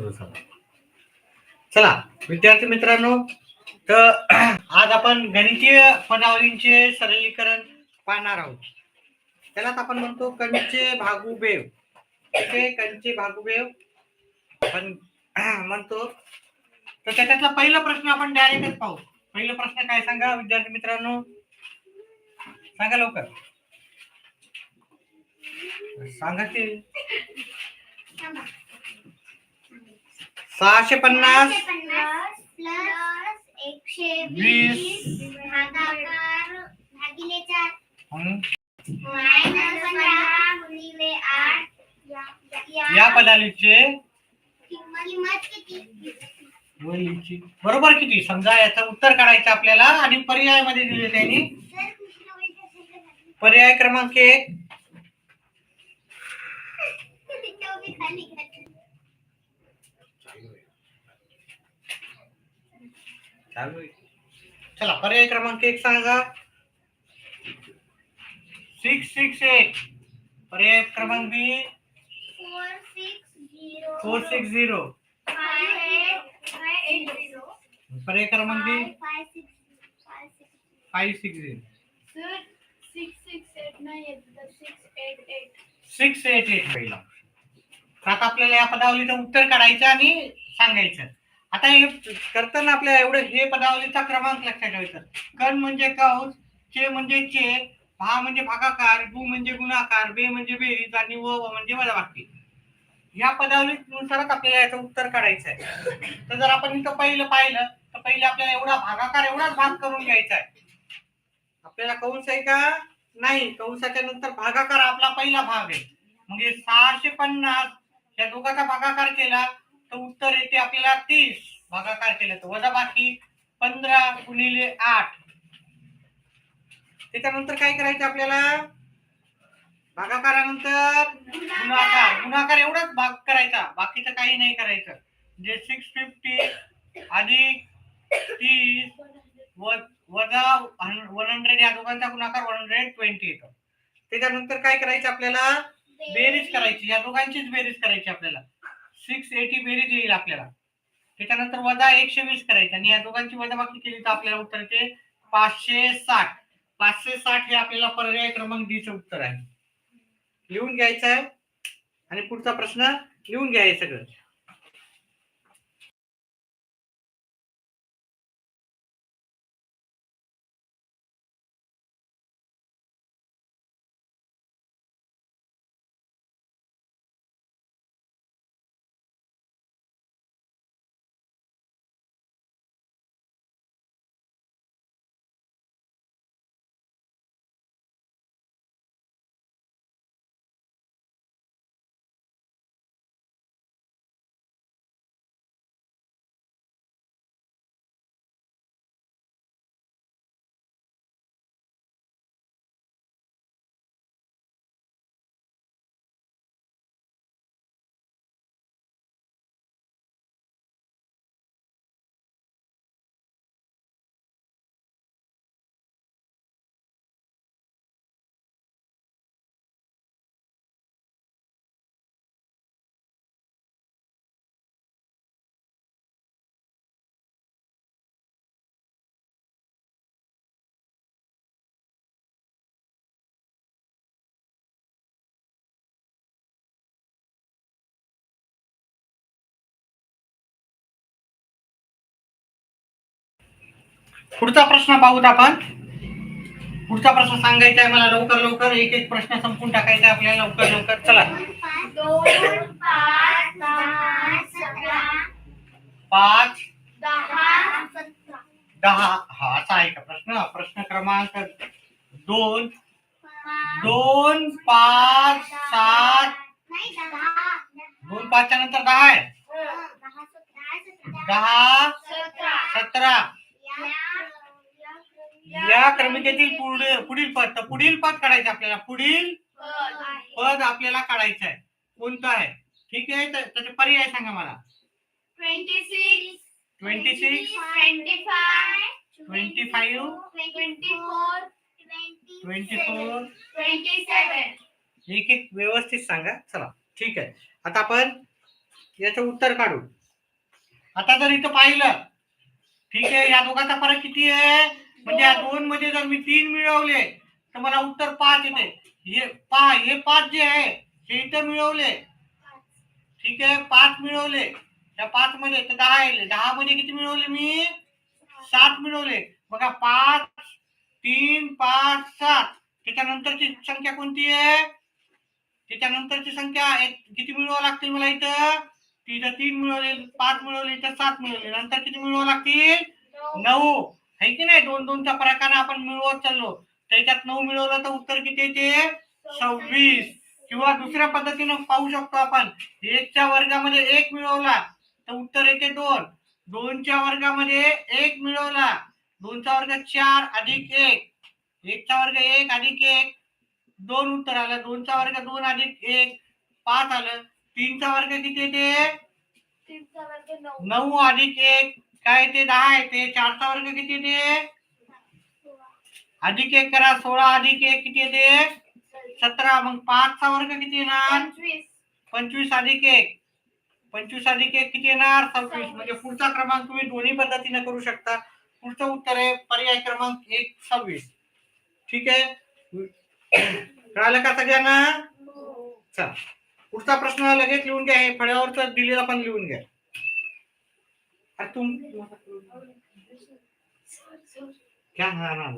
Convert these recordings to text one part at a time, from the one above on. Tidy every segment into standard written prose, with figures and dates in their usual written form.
थोडंसं. चला विद्यार्थी मित्रांनो, तर आज आपण गणितीय पदावलींचे सरलीकरण पाहणार आहोत. त्यालाच आपण म्हणतो कंचे भागुबेव. ठीक कंचे भागुबेव आपण म्हणतो. तर त्याच्यातला पहिला प्रश्न आपण डायरेक्टच पाहू. पहिला प्रश्न काय सांगा विद्यार्थी मित्रांनो, सांगा लवकर, सांगा की. 650 120 भागिले 4 या पदावलीचे किंमत किती? बरोबर किती समजा याचं उत्तर काढायचं आपल्याला आणि पर्याय मध्ये दिले त्यांनी. पर्याय क्रमांक 1 चला पर्याय क्रमांक 1 सांगा. 668. पर्याय क्रमांक बी 460. पर्याय क्रमांक बी 560. 688 पहिला. आता आपल्याला या पदावलीचं उत्तर काढायचं आणि सांगायचं. आता हे करताना आपल्याला एवढं हे पदावलीचा क्रमांक लक्षात ठेवायचा. कण म्हणजे कंस, चे म्हणजे छेद, भा म्हणजे भागाकार, गु म्हणजे गुणाकार, बे म्हणजे बेरीज आणि व म्हणजे वजाबाकी. या पदावलीनुसारच आपल्याला याचं उत्तर काढायचं आहे. तर जर आपण इथं पहिलं पाहिलं तर पहिले आपल्याला एवढा भागाकार एवढाच भाग करून घ्यायचा आहे. आपल्याला कंस आहे का नाही, कंसाच्या नंतर भागाकार आपला पहिला भाग आहे. म्हणजे 650 या दोघांचा भागाकार केला तर उत्तर येते आपल्याला 30. भागाकार केला तर वजाबाकी 15 गुणिले 8. त्याच्यानंतर काय करायचं आपल्याला, भागाकारानंतर गुणाकार. गुणाकार एवढाच भाग करायचा, बाकीचं काही नाही करायचं. म्हणजे 650 अधिक 30 वजा 100 या दोघांचा गुणाकार 120 येतो. त्याच्यानंतर काय करायचं आपल्याला, बेरीज करायची. या दोघांचीच बेरीज करायची आपल्याला. 680 बेरीज येईल आपल्याला. त्याच्यानंतर वजा 120 करायचं आणि या दोघांची वजाबाकी केली तर आपल्याला उत्तर येते 560. 560 हे आपल्याला पर्याय क्रमांक डी चे उत्तर आहे. लिहून घ्यायचं आहे आणि पुढचा प्रश्न लिहून घ्यायचं सगळं. पुढचा प्रश्न पाहूत आपण. पुढचा प्रश्न सांगायचा आहे मला लवकर लवकर. एक एक प्रश्न संपून टाकायचा आहे आपल्याला लवकर लवकर. चला 2 5 5 10 10. हा असा आहे का प्रश्न. प्रश्न क्रमांक 2 2 5 7 2 5 च्या नंतर 10 आहे. 10 17. या क्रमिकेतील पुढील पद. तर पुढील पद काढायचं आपल्याला. पुढील पद आपल्याला काढायचं आहे. कोणतं आहे ठीक आहे. तर त्याचे पर्याय सांगा मला. 26 25 24 27 एक एक व्यवस्थित सांगा. चला ठीक आहे. आता आपण याचं उत्तर काढू. आता जर इथं पाहिलं, ठीक आहे, या दोघांचा फरक किती आहे? म्हणजे या 2 मध्ये जर मी 3 मिळवले तर मला उत्तर 5 येते. हे 5 जे आहे हे इथं मिळवले, ठीक आहे, 5 मिळवले, त्या 5 मध्ये तर 10 येईल. 10 मध्ये किती मिळवले मी? 7 मिळवले. बघा 5 3 5 7. त्याच्यानंतरची संख्या कोणती आहे? त्याच्यानंतरची संख्या किती मिळवावं लागतील मला इथं? तिथं 3 मिळवले, 5 मिळवले, इथं 7 मिळवले. नंतर किती मिळवावं लागतील? 9. आहे की नाही? 2-2च्या फरकाने आपण मिळवत चाललो. त्याच्यात 9 मिळवलं तर उत्तर किती येते? 26. किंवा दुसऱ्या पद्धतीनं पाहू शकतो आपण. 1च्या वर्गामध्ये 1 मिळवला तर उत्तर येते 2. 2च्या वर्गामध्ये 1 मिळवला, 2चा वर्ग 4 अधिक 1. 1चा वर्ग 1 अधिक 1, 2 उत्तर आलं. 2चा वर्ग 2 अधिक 1 5 आलं. 3चा वर्ग किती येते? 9 अधिक 1 काय येते? 10 येते. 4चा वर्ग किती येते? अधिक 1 करा, 16 अधिक 1 किती येते? 17. मग 5चा वर्ग किती येणार? 25 अधिक 1, 25 अधिक 1 किती येणार? 26. म्हणजे पुढचा क्रमांक तुम्ही दोन्ही पद्धतीने करू शकता. पुढचं उत्तर आहे पर्याय क्रमांक 1 26. ठीक आहे, कळालं का सगळ्यांना? चला पुढचा प्रश्न लगेच लिहून घ्या. हे फळ्यावरच दिलेला पण लिहून घ्या. तुम क्या हा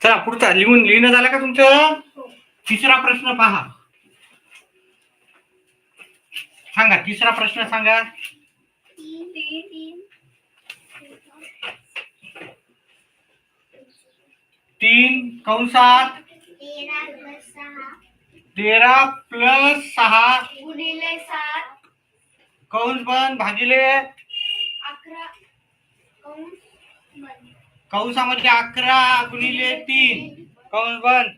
चला पुढचा लिहिणं झालं का तुमचं? तिसरा प्रश्न पहा. सांगा तिसरा प्रश्न सांगा. 3 कंसात 13 प्लस 6 गुणिले 7 कंस बंद भागिले 11 कंसामध्ये 11 गुणिले 3 कंस बंद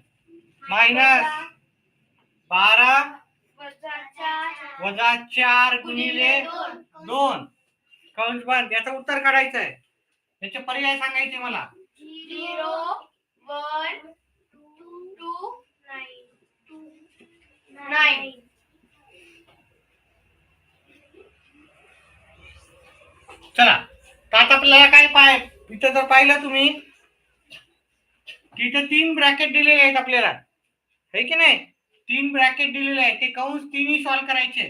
मायनस 12 वजा 4 गुणिले 2 कंस बंद. याचं उत्तर काढायचं आहे. याचे पर्याय सांगायचे मला. 0 1 2 9. चला तर आता आपल्याला काय इथं जर पाहिलं तुम्ही तिथे 3 ब्रॅकेट दिलेले आहेत आपल्याला, है की नाही? 3 ब्रॅकेट दिलेले आहेत. ते कंस तिन्ही सॉल्व्ह करायचे.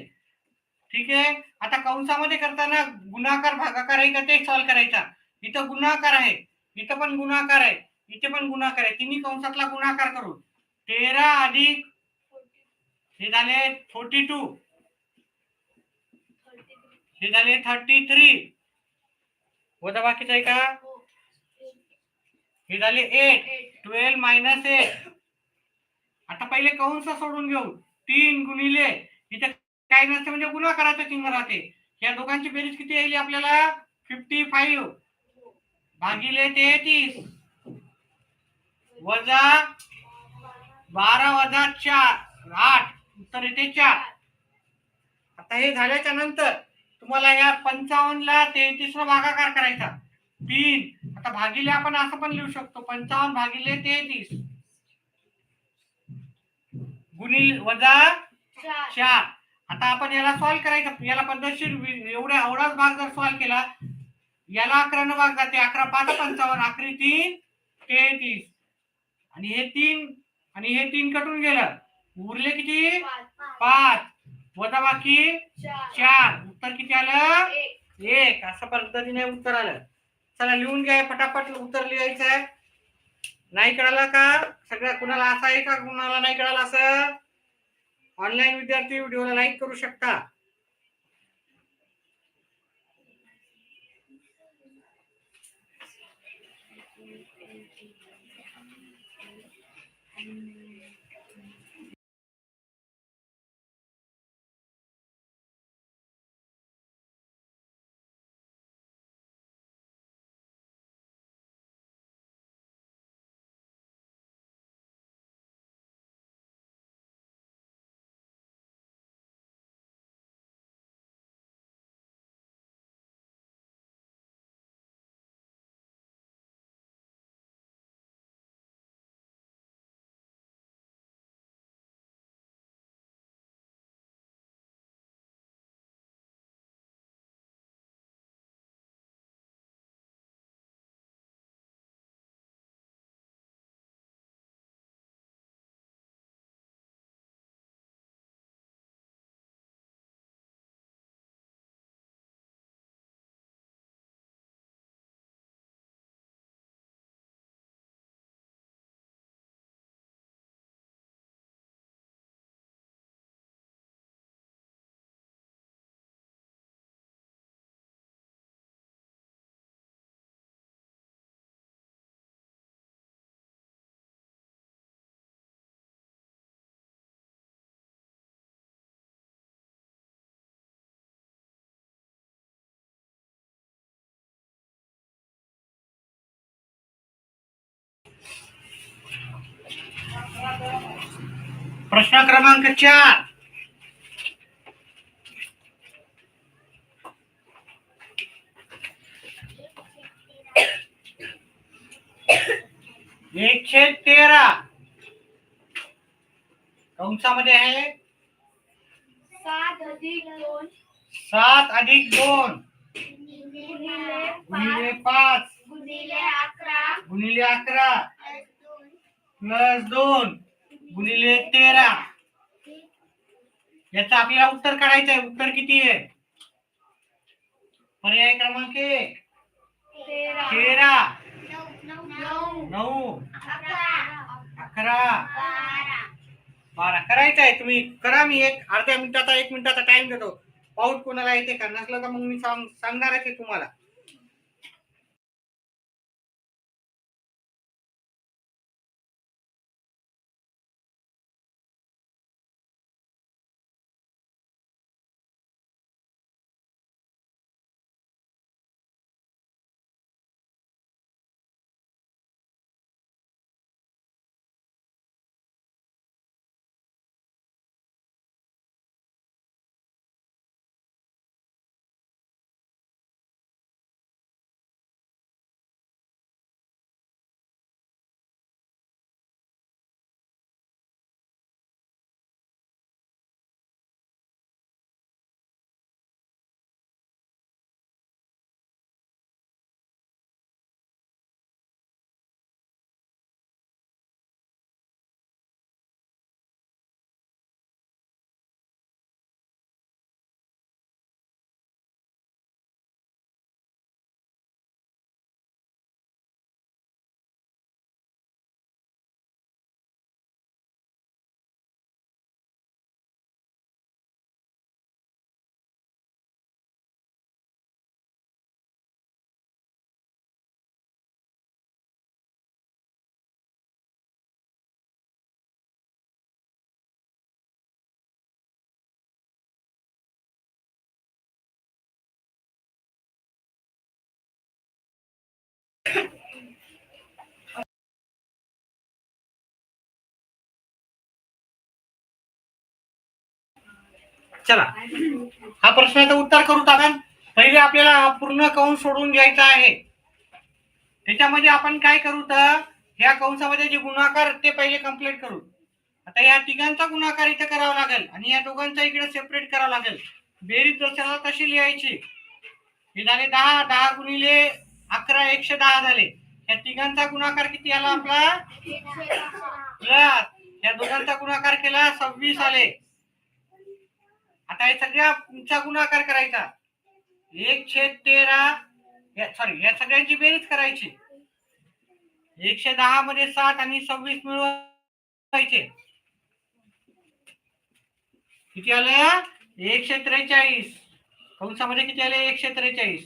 ठीक आहे, आता कंसामध्ये करताना गुणाकार भागाकार आहे का ते सॉल्व्ह करायचा. इथं गुणाकार आहे, इथं पण गुणाकार आहे, इथे पण गुणाकार आहे. तिन्ही कंसातला गुणाकार करू. 13 अधिक हे झाले 42, हे झाले 33, वजा बाकीचं आहे का? हे झाले 8. 12 मायनस 8. आता पहिले कंस सोडून घेऊ. 3 गुणिले इथे काय नसते म्हणजे गुणाकाराचं चिन्ह राहते. या दोघांची बेरीज किती येईल आपल्याला? 55 भागिले 33 वजा 12 वजा 4 8, उत्तर येते 4. आता हे झाल्याच्या नंतर तुम्हाला या 55 ला 33 ने भागाकार करायचा. 3. आता भागिले आपण असं पण लिहू शकतो, 55 भागिले 33 गुणिले वजा 4. आता आपण याला सॉल्व करायचं. याला पद्धतशीर एवढाच भाग जर सॉल्व केला, याला 11 ने भाग जाते. 11 5 55, 11 3 33, आणि हे 3 कटून गेलं. उरले किती? 5 वजा बाकी 4, उत्तर किती आलं? 1. अशा पद्धतीने उत्तर आलं. चला लिहून घ्या, फटाफट उत्तर लिहायचं आहे. नाही कळालं का? सगळ्या कुणाला असं आहे का, कुणाला नाही कळालं असं? ऑनलाईन विद्यार्थी व्हिडिओला लाईक करू शकता. प्रश्न क्रमांक 4. एकशे 13 कंसामध्ये आहे 7 अधिक 2 7 अधिक 2 गुणिले 5 गुणिले 11 गुणिले 11 प्लस 2 गुणिले 13. याचं आपल्याला उत्तर काढायचं आहे. उत्तर किती आहे? पर्याय क्रमांक 1 13 9 11 12 करायचं आहे. तुम्ही करा. मी अर्ध्या मिनिटाचा 1 मिनिटाचा टाइम देतो. पाऊस कोणाला येते का? नसलं तर मग मी सांगणारच आहे तुम्हाला. चला हा प्रश्नाचं उत्तर करू आपण. पहिले आपल्याला हा पूर्ण कंस सोडून घ्यायचा आहे. त्याच्यामध्ये आपण काय करू तर ह्या कंसामध्ये जे गुणाकार ते पहिले कंप्लीट करू. आता या तिघांचा गुणाकार इथे करावा लागेल आणि या दोघांचा इकडे सेपरेट करावा लागेल. बेरीज जशाला तशी लिहायची. हे झाले 10, 10 गुणिले 11 110 झाले. या तिघांचा गुणाकार किती आला आपला प्लस या दोघांचा गुणाकार केला 26 आले. आता हे सगळ्या गुणाकार करायचा 1/13 सॉरी या सगळ्यांची बेरीज करायची. 110 मध्ये 7 आणि 26 मिळवायचे. किती आलं 143. कंसामध्ये किती आले 143.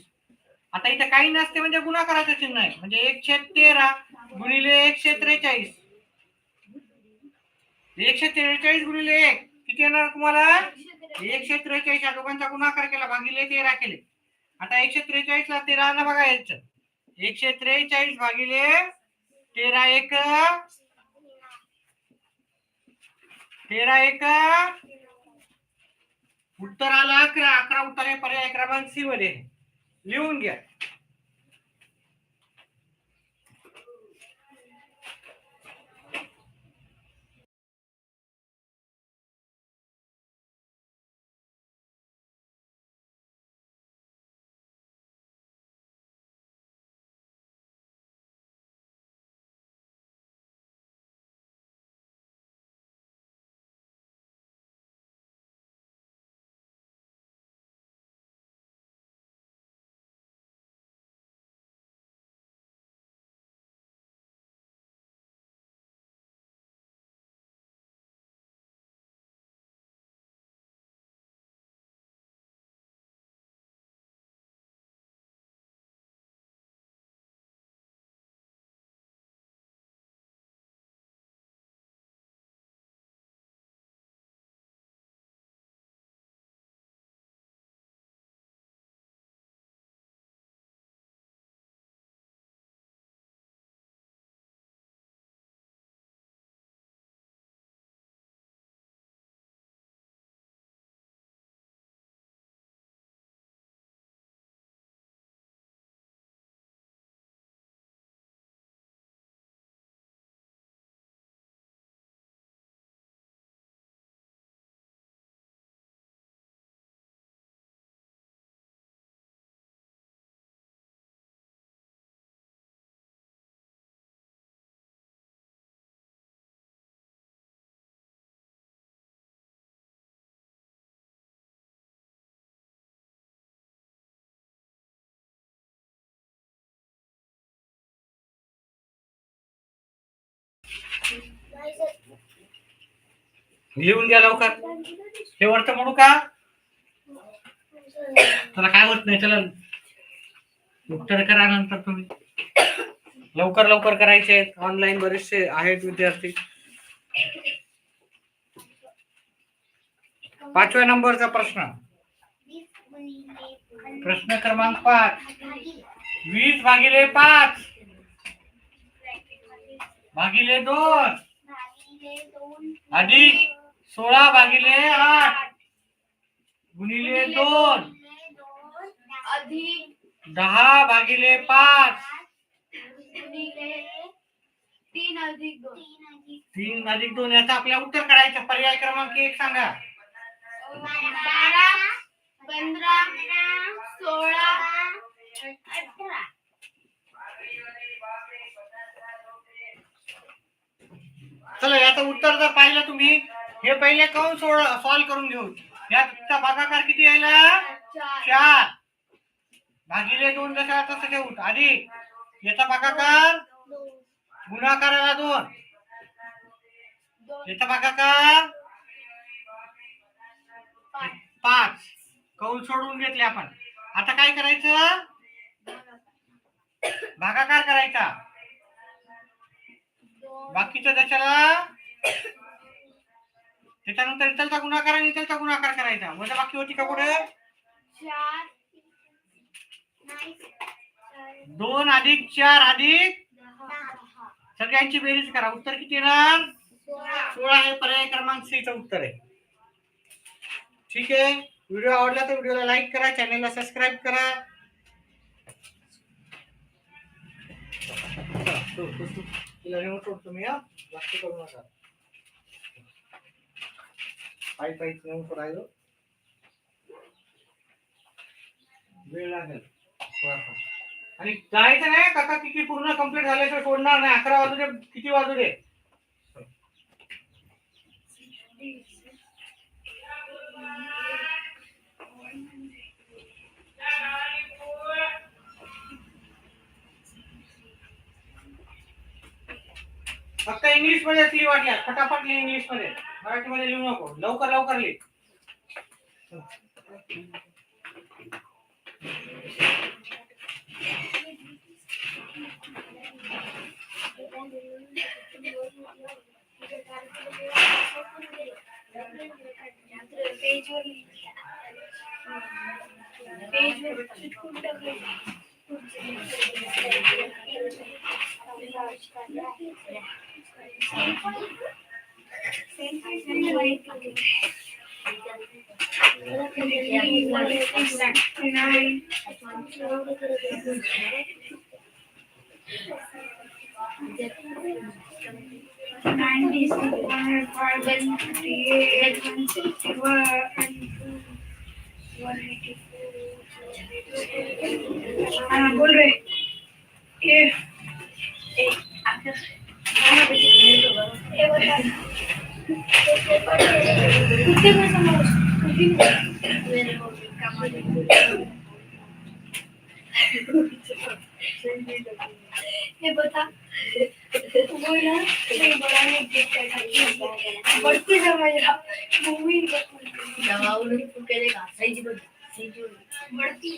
आता इथे काही नसते म्हणजे गुणाकाराचं चिन्ह आहे म्हणजे 1/13 गुणिले 143. 143 गुणिले 1 किती येणार तुम्हाला 143. या दोघांचा गुणाकार केला भागिले 13 केले. आता 143 ला 13 न बघा यायचं 143 भागिले 13 1 13 1 उत्तर आलं 11. 11 उत्तर आहे पर्याय क्रमांक सी मध्ये. लिहून घ्या. लिहून घ्या लवकर. शेवटचं म्हणू का त्याला काय होत नाही. चला उत्तर करा नंतर तुम्ही लवकर लवकर करायचे. ऑनलाईन बरेचसे आहेत विद्यार्थी. 5व्या नंबरचा प्रश्न. प्रश्न क्रमांक 5. 20 भागिले 5 भागिले 2 अधिक 16 भागिले 8 गुणिले 2 अधिक 10 भागिले 5 3 अधिक 2 3 अधिक 2 याचा आपल्या उत्तर काढायचं. पर्याय क्रमांक 1 सांगा. 12 15 16 18. चला याचं उत्तर जर पाहिलं तुम्ही हे पहिले कंस सॉल्व करून घेऊ. याचा भागाकार किती यायला 4 भागिले 2 जसा तसं ठेवू. अधिक याचा भागाकार गुणाकाराला 2 याचा भागाकार 5 कंस सोडून घेतले आपण. आता काय करायचं भागाकार करायचा. बाकीचं त्याच्याला त्याच्यानंतर इथलचा गुणाकार आणि इथलचा गुणाकार करायचा. वजा बाकी होती का पुढे 2 अधिक 4 अधिक सगळ्यांची बेरीज करा. उत्तर किती येणार 16 हे पर्याय क्रमांक सी चं उत्तर आहे. ठीक आहे. व्हिडिओ आवडला तर व्हिडिओला लाईक करा, चॅनलला सबस्क्राईब करा. तिला रिमोट सोडतो मी, हा जास्त करू नका. पायी पायी रिमोट सोडायचं, वेळ लागेल थोडासा. आणि जायचं नाही काका, किती पूर्ण कंप्लीट झाल्याशिवाय सोडणार नाही. 11 वाजू दे, किती वाजू दे. फक्त इंग्लिश मध्ये लिही वाटल्या, फटाफट लिही इंग्लिश मध्ये, मराठी मध्ये लिहू नको. लवकर लवकर लिही. बोल रहे ये बता बोला नहीं बड़ा नहीं बढ़ती समझ रहा मूवी दवा उन्हें करेगा सही जी सही जी बढ़ती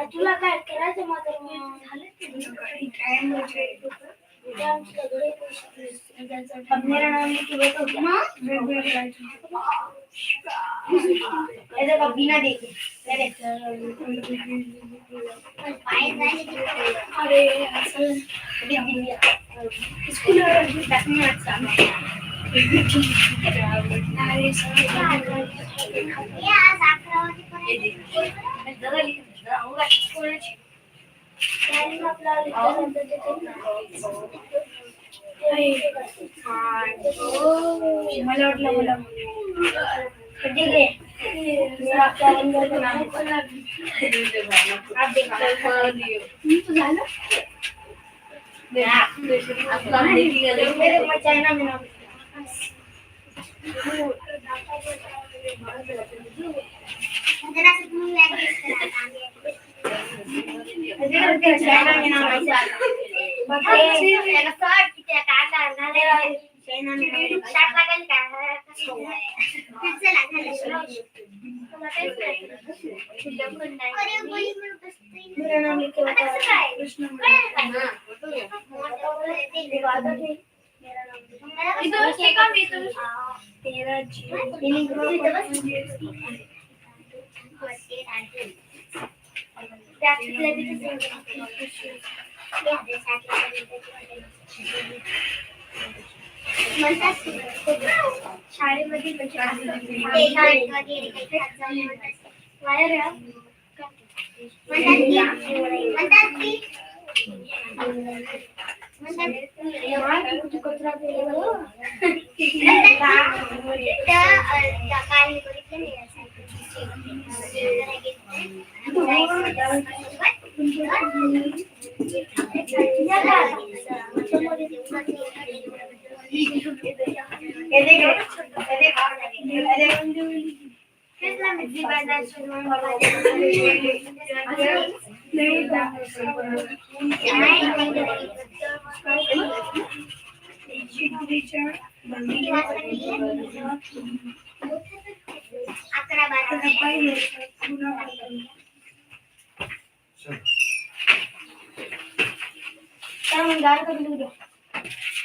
तुला काय करायचं माझं मेरा नाम लिखी बैठो ऐसे का बिना देखे अरे असल स्कूल मला वाटलं मला चाइना में मेरा नाम लिखे शाळेमध्ये तेच ना मिरची बाजार अकरा बारा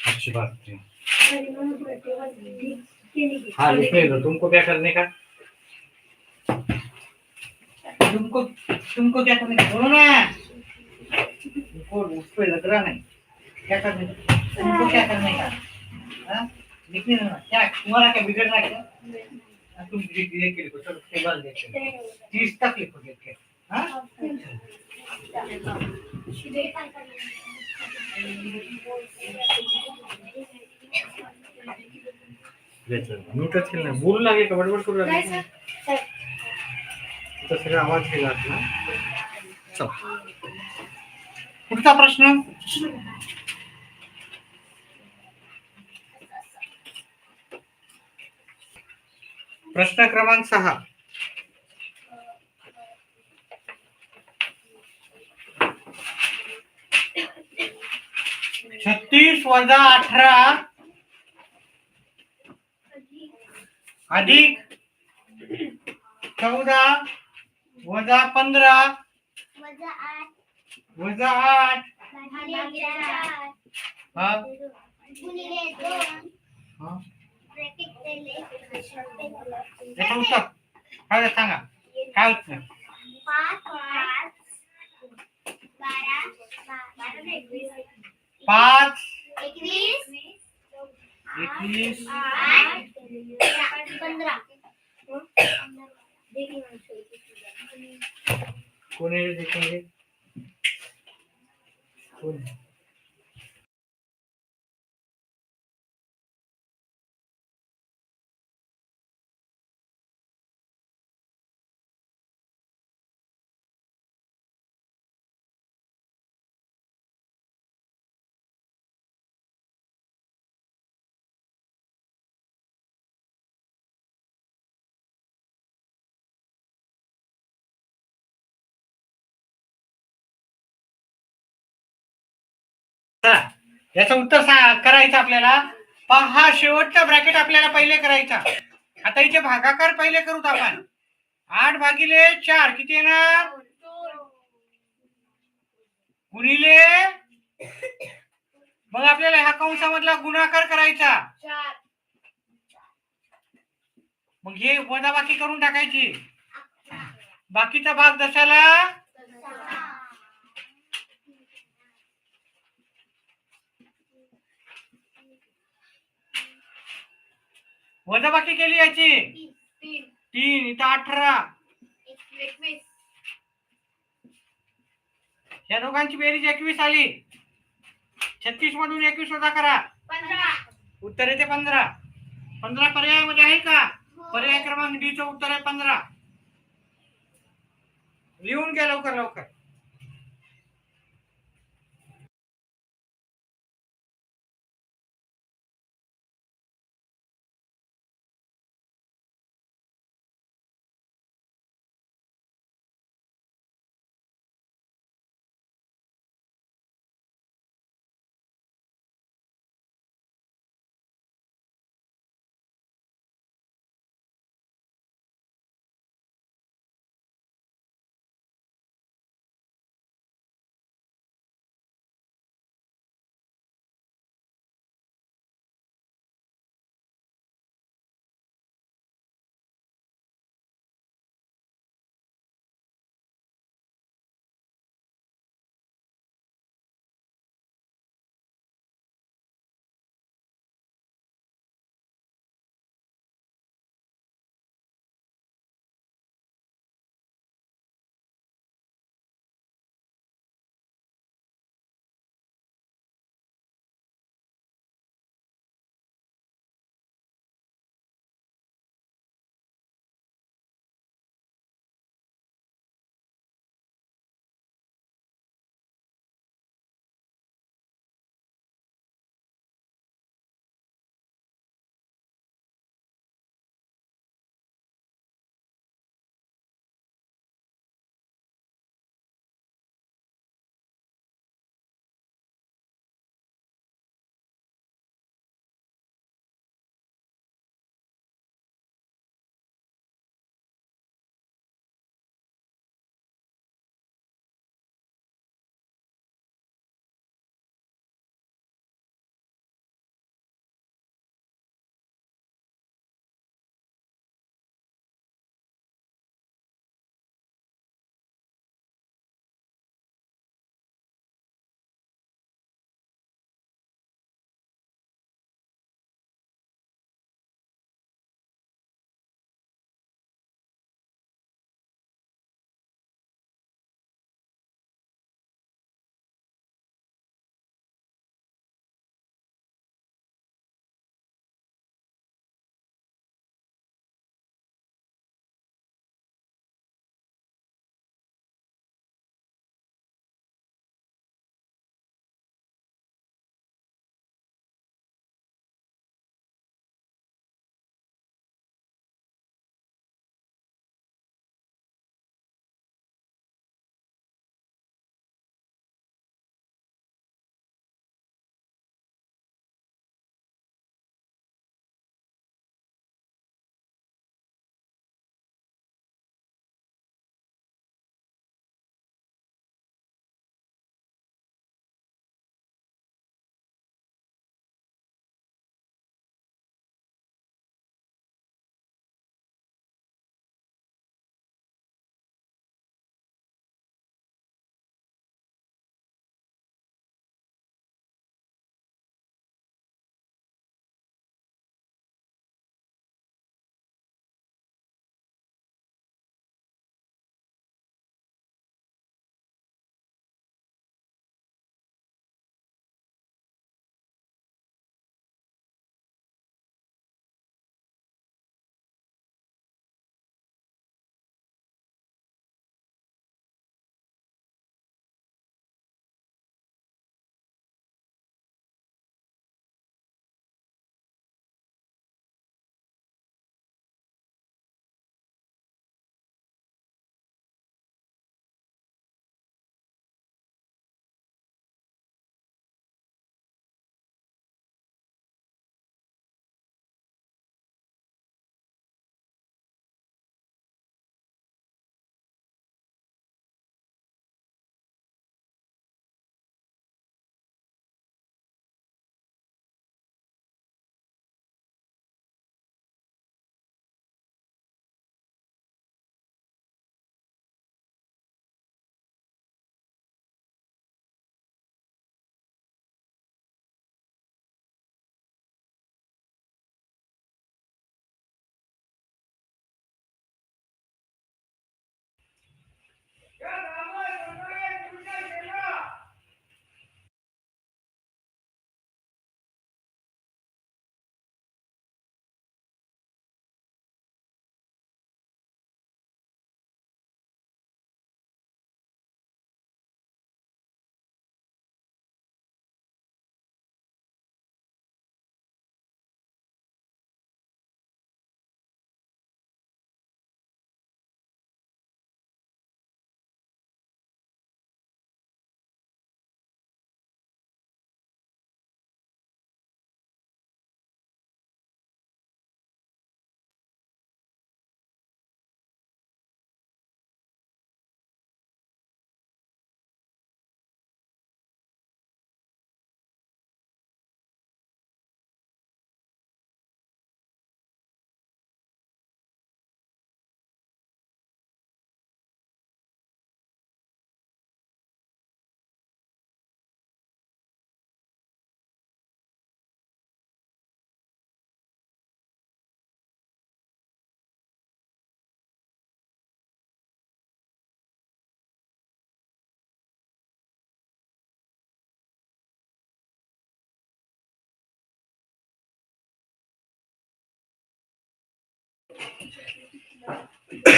अच्छी बात है। हाँ लिखने दो, तुमको क्या करने का, तुमको तुमको क्या करने का बोलो ना, तुमको उस पे लग रहा नहीं, क्या करने का, तुमको क्या करने का, हाँ लिखने दो ना, क्या तुम्हारा क्या बिगड़ना क्या, तुम देख के लिखो, चलो टेबल देखते 30 तक लिखो देख के, हाँ मीठच केलं नाही, बोलू लागे का बडबड करू लागले, सगळं आवाज केला ना. चल पुढचा प्रश्न, प्रश्न क्रमांक 6. 36 - 18 अधिक 14 - 15 -8 हाँ हाँ याचं उत्तर काय सांगा, काय उत्तर, 5 21 कोणी देखेंगे कोण याचं उत्तर करायचं आपल्याला. हा शेवटचा ब्रॅकेट आपल्याला पहिले करायचा. आता इथे भागाकार पहिले करूत आपण. 8/4 किती येणार, गुणिले मग आपल्याला ह्या कंसामधला गुणाकार करायचा, मग हे वजाबाकी करून टाकायची, बाकीचा भाग दशाला वजाबाकी केली याची 3 इथं 18 या दोघांची बेरीज 21 आली. 36 मधून 21 वजा करा, उत्तर येते 15. 15 पर्यायामध्ये आहे का, पर्याय क्रमांक डी चं उत्तर आहे 15. लिहून घ्या लवकर लवकर.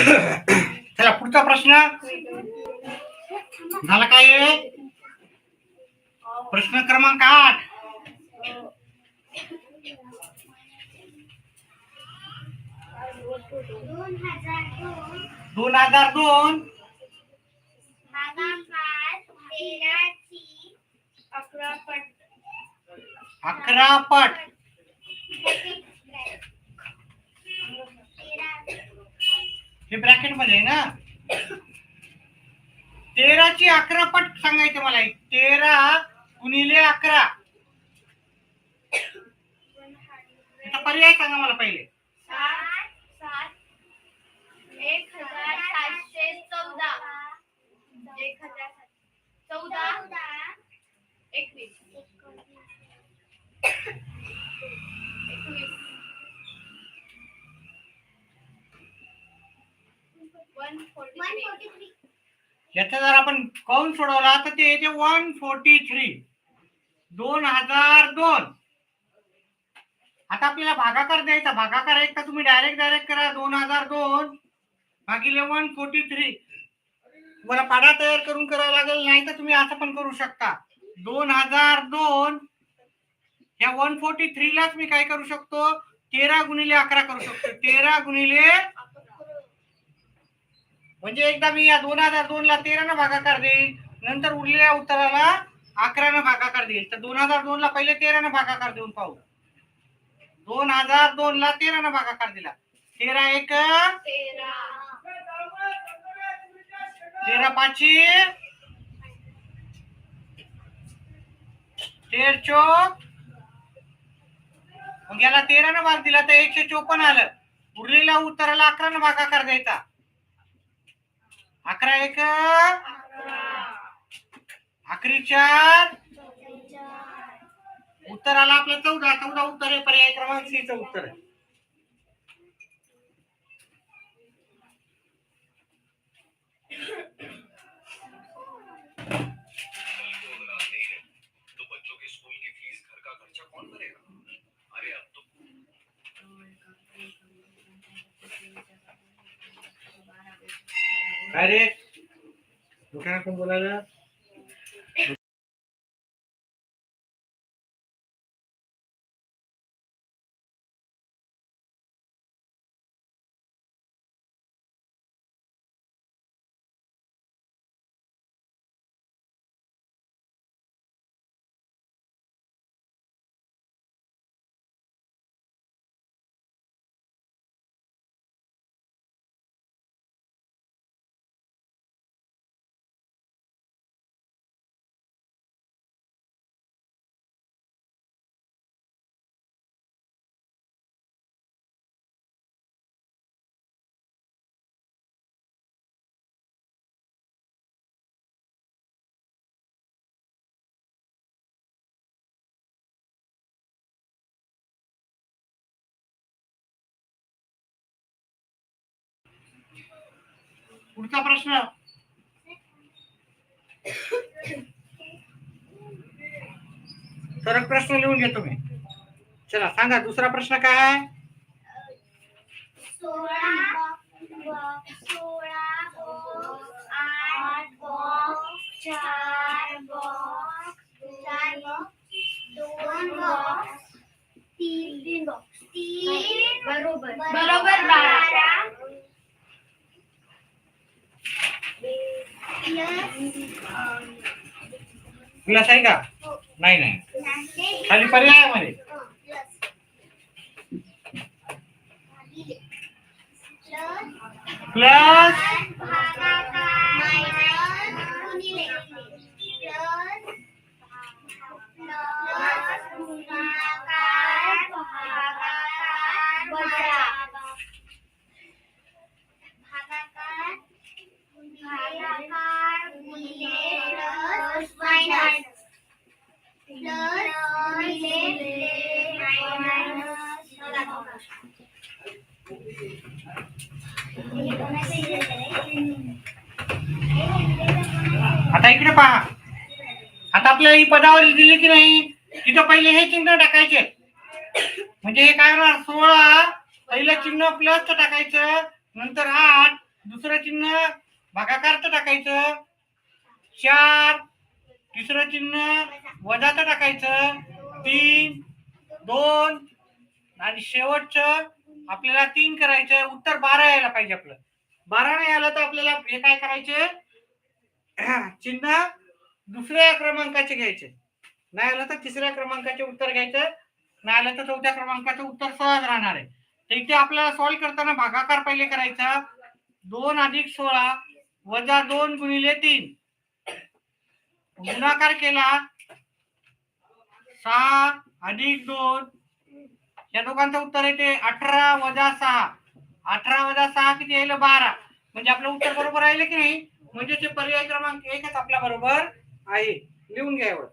चला पुढचा प्रश्न झाला काय? प्रश्न क्रमांक 8. 2002 11 पट हे ब्रॅकेट मध्ये आहे ना. 13 ची 11 पट सांगायचं मला. 13 गुणिले 11. आता पर्याय सांगा मला पहिले. 143. याचा जर आपण काउंट सोडवला तर ते येते 143. 2002. आता आपल्याला भागाकार द्यायचा. भागाकार एक तर तुम्ही डायरेक्ट करा. 2002 भागिले 143. तुम्हाला पाढा तयार करून करावा लागेल, नाही तर तुम्ही असं पण करू शकता. 2002 या 143 लाच मी काय करू शकतो, 13 गुणिले 11 करू शकतो. 13 गुणिले म्हणजे एकदा मी या 2002 ला 13 ने भागाकार देईल, नंतर उरलेल्या उत्तराला 11 ने भागाकार देईल. तर 2002 ला पहिले 13 ने भागाकार देऊन पाहू. 2002 ला 13 ने भागाकार दिला. 13 एक 13 पाची 13 चोक. मग याला 13 ने भाग दिला तर 154 आलं. उरलेल्या उत्तराला 11 ने भागाकार द्यायचा. 11 एक 11 4. उत्तर आला आपलं 14. 14 उत्तर आहे. पर्याय क्रमांक सी चं उत्तर आहे. तो बच्चों के स्कूल की फीस, घर का खर्चा कौन भरेगा? अरे अब तो काय रे दुकानात कोण बोलायला? पुढचा प्रश्न सरळ प्रश्न लिहून घेतो मी. चला सांगा दुसरा प्रश्न काय आहे? 3 बरोबर 12 प्लस आहे का? नाही नाही, खाली पर्याय मध्ये प्लस आता इकडे पहा. आता आपल्याला ही पदावली दिली की नाही, तिथं पहिले हे चिन्ह टाकायचे. म्हणजे हे काय होणार, 16 पहिलं चिन्ह प्लस टाकायचं, नंतर 8 दुसरं चिन्ह भागाकारचं टाकायचं 4, तिसरं चिन्ह वजाचं टाकायचं 3, 2 आणि शेवटचं आपल्याला 3 करायचं. उत्तर 12 यायला पाहिजे. आपलं 12 नाही आलं तर आपल्याला हे काय करायचे, चिन्ह दुसऱ्या क्रमांकाचे घ्यायचे. नाही आलं तर तिसऱ्या क्रमांकाचे उत्तर घ्यायचं. नाही आलं तर चौथ्या क्रमांकाचं उत्तर सहज राहणार आहे. तर इथे आपल्याला सॉल्व्ह करताना भागाकार पहिले करायचा 2 + 16 वजा 2 × 3. गुणाकार केला 6 + 2. या दोघांचं उत्तर येते 18 वजा 6. 18 वजा 6 किती येईल 12. म्हणजे आपलं उत्तर बरोबर राहिलं की नाही. म्हणजे ते पर्याय क्रमांक 1च आपल्या बरोबर आहे. लिहून घ्या एवढं.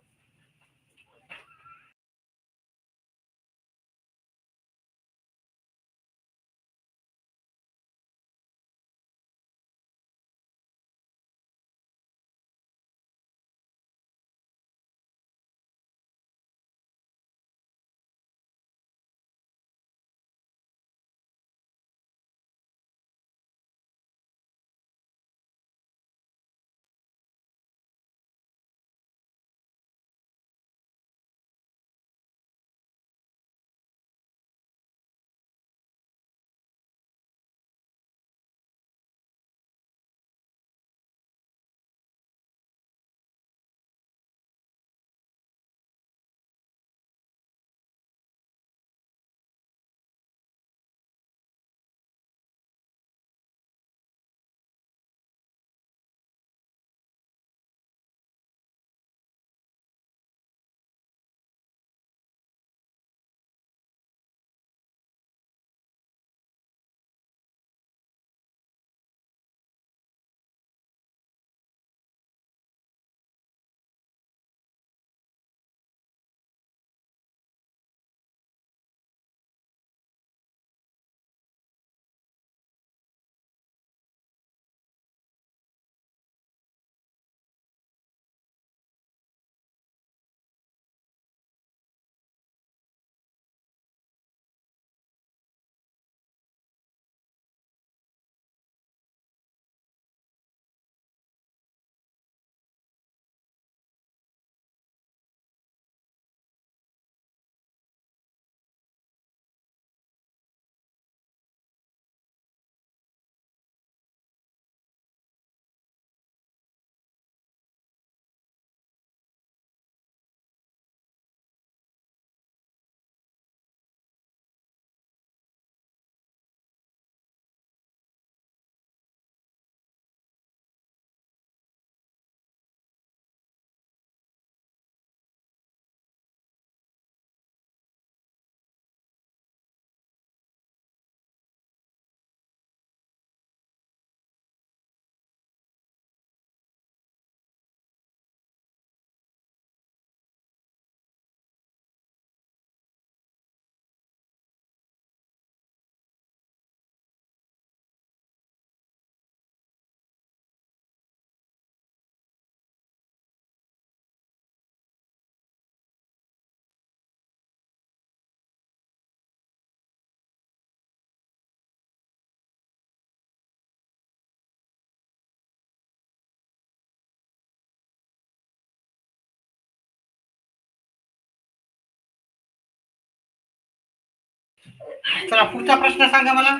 चला पुढचा प्रश्न सांगा मला.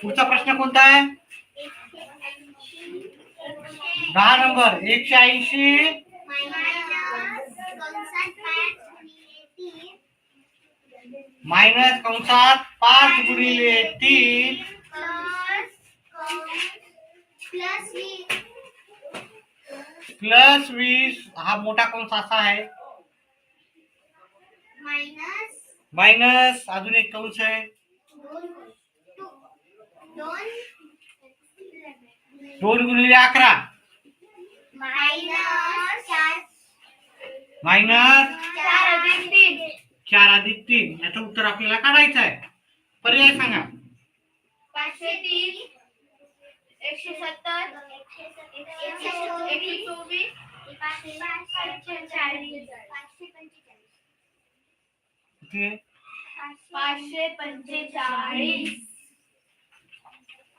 पुढचा प्रश्न कोणता आहे. 10 नंबर 180 मायनस कंसात 5 × 3 प्लस 20. हा मोठा कंस असा आहे. मायनस अजून एक कंस आहे 2 × 11 मायनस 4 + 3. याचं उत्तर आपल्याला काढायचं आहे. पर्याय सांगा. 503 170 124 545 किती आहे? 545.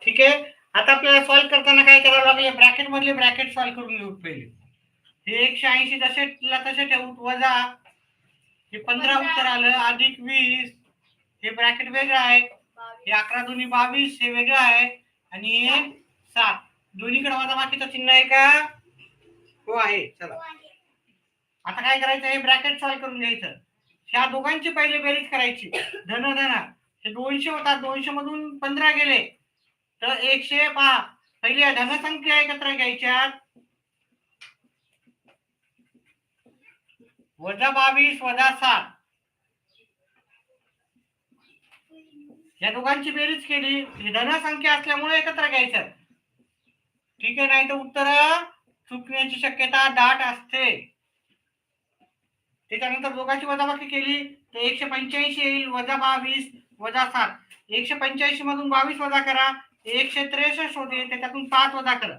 ठीक आहे. आता आपल्याला सॉल्व्ह करताना काय करावं लागेल, ब्रॅकेट मधले ब्रॅकेट सॉल्व्ह करून घेऊ पहिले. हे 180 तसे ठेवू, वजा हे 15 उत्तर आलं, अधिक 20 हे ब्रॅकेट वेगळं आहे, हे 11 दुनी 22 हे वेगळं आहे, आणि हे 7 दोन्हीकडे वजा बाकीचं चिन्ह आहे का? हो आहे. चला आता काय करायचं, हे ब्रॅकेट सॉल्व्ह करून घ्यायचं. ह्या दोघांची पहिले बेरीज करायची. धन हे 200 होतात, 200 मधून 15 गेले तर 100. पहा पहिले धनसंख्या एकत्र घ्यायच्या, वजा 22 वजा 7 या दोघांची बेरीज केली. ही धनसंख्या असल्यामुळे एकत्र घ्यायचं. ठीक आहे, नाही तर उत्तर चुकण्याची शक्यता दाट असते. त्याच्यानंतर दोघांची वजाबाकी केली तर 185 येईल, वजा 22 वजा 7. 185 मधून 22 वजा करा, 163 होते, त्याच्यातून 5 वजा करा,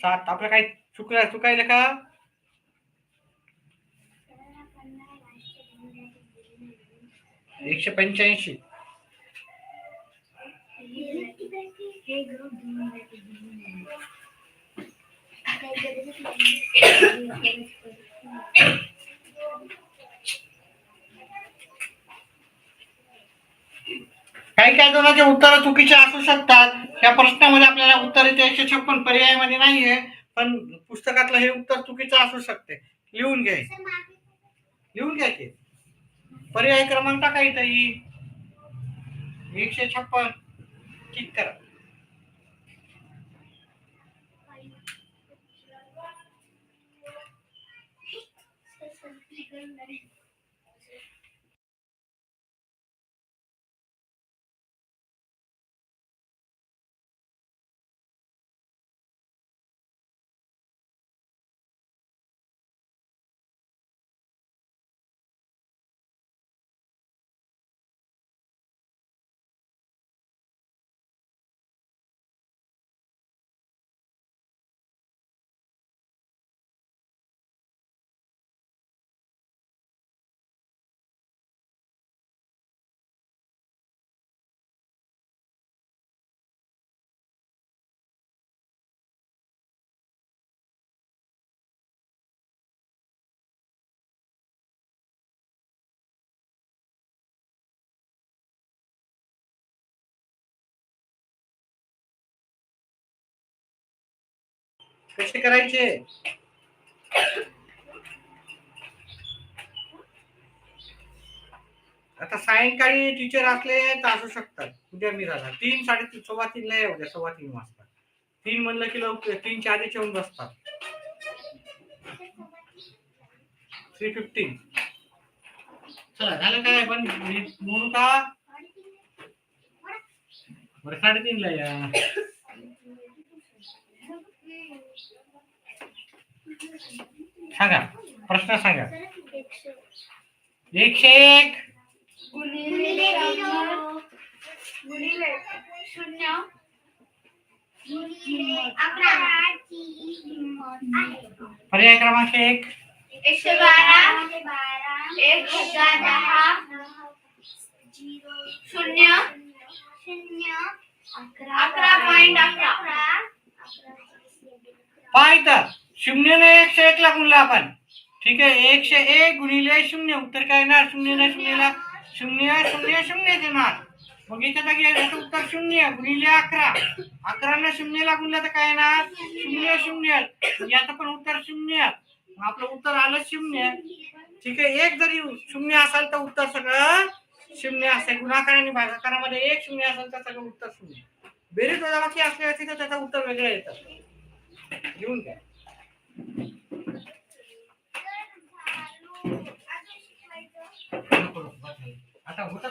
7. आपलं काय चुकायला का? एकशे 85. काही दोनाचे उत्तर चुकीचे असू शकतात. या प्रश्नामध्ये आपल्याला उत्तर इथे 156 पर्यायामध्ये नाहीये, पण पुस्तकातलं हे उत्तर चुकीचं असू शकते. लिहून घ्यायचे. पर्याय क्रमांक टाका इथं 156 ठीक करा. कसे करायचे? आता सायंकाळी टीचर असले तर असू शकतात. उद्या मी झाला 3 3:30 3:15 ला उद्या 3:15 वाजता. 3 म्हणलं की लवकर 3च्या आधीच येऊन बसतात. 3:15. चला झालं काय, पण म्हणू का? बरं 3:30 ला या. सांगा, प्रश्न सांगा. 101 गुणिले 0 पर्याय क्रमांक 1 112 1010 0 11.11. पाहिजे 0 ने 101 ला गुणला आपण. ठीक आहे, 101 गुणिले 0 उत्तर काय येणार? 0 ने 0 ला 0 0 0 येणार. मग याच्या जागी याचं उत्तर 0 गुणिले 11. 11 ने 0 ला गुणलं तर काय येणार? 0 0. याचं पण उत्तर 0. आपलं उत्तर आलं 0. ठीक आहे, एक जरी 0 असेल तर उत्तर सगळं 0 असेल. गुणाकार आणि भागाकारामध्ये 1 0 असेल तर सगळं उत्तर 0. बेरीज वजाबाकी असले असेल तर त्याचं उत्तर वेगळं येतं. घेऊन घ्या. आता होतात